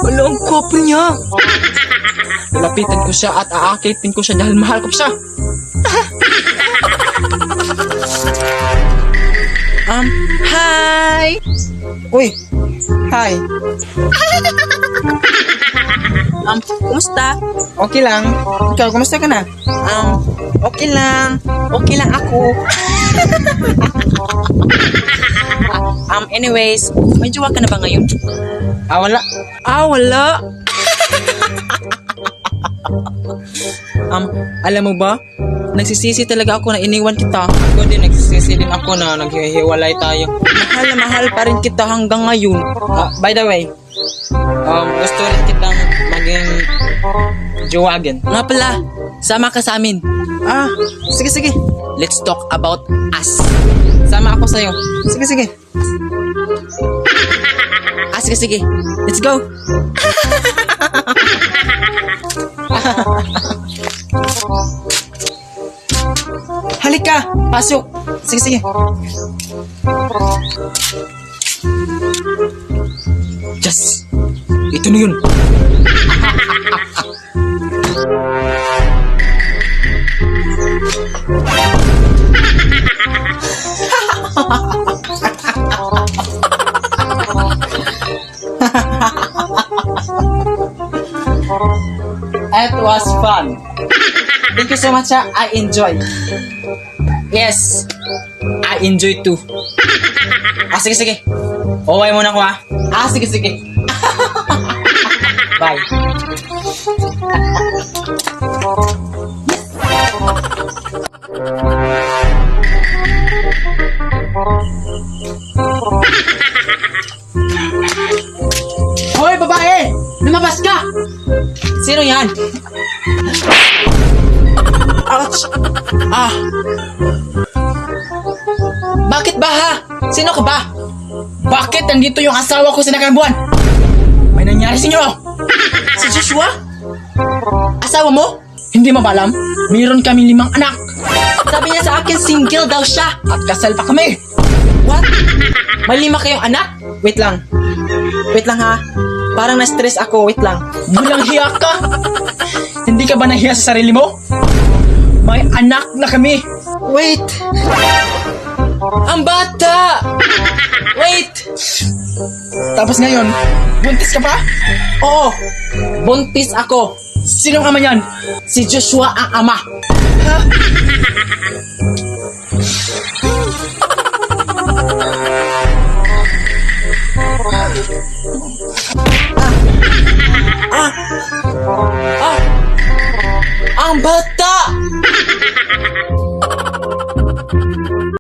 Wala, ang gwapo niya. Lapitan ko siya at aakitin ko siya dahil mahal ko siya. Hi! Uy, hi. Kumusta? Okay lang. Ikaw, kumusta ka na? Okay lang. Okay lang ako. Anyways, may jowa ka na ba ngayon? Wala. Wala. Alam mo ba? Nagsisisi talaga ako na iniwan kita. Ako din, nagsisisi din ako na naghihiwalay tayo. Mahal na mahal pa rin kita hanggang ngayon. By the way, gusto rin kitang maging jowagan. Nga pala, sama ka sa amin. Sige, sige. Let's talk about us. Sama ako sa'yo. Sige, sige. Sige, sige. Let's go. Halika, pasok. Sige, sige. Yes, ito na yun. It was fun. Thank you so much. I enjoy. Yes, I enjoy too. Sige, sige. Okay muna ko sige, sige. Bye. Hoy, babae! Lumabas ka! Sino yan? Ouch! Bakit ba ha? Sino ka ba? Bakit nandito yung asawa ko sa buwan? May nangyari sa inyo! Si Joshua? Asawa mo? Hindi mo ba alam? Mayroon kami 5 anak Sabi niya sa akin single daw siya. at kasal pa kami. What? May 5 kayong anak? Wait lang. Wait lang ha. Parang na-stress ako. Wait lang. Walang hiya ka! Hindi ka ba nahiya sa sarili mo? May anak na kami. Wait! Ang bata! Wait! Tapos ngayon, buntis ka pa? Oo! Buntis ako. Sinong ama yan? Si Joshua ang ama. Ang bata!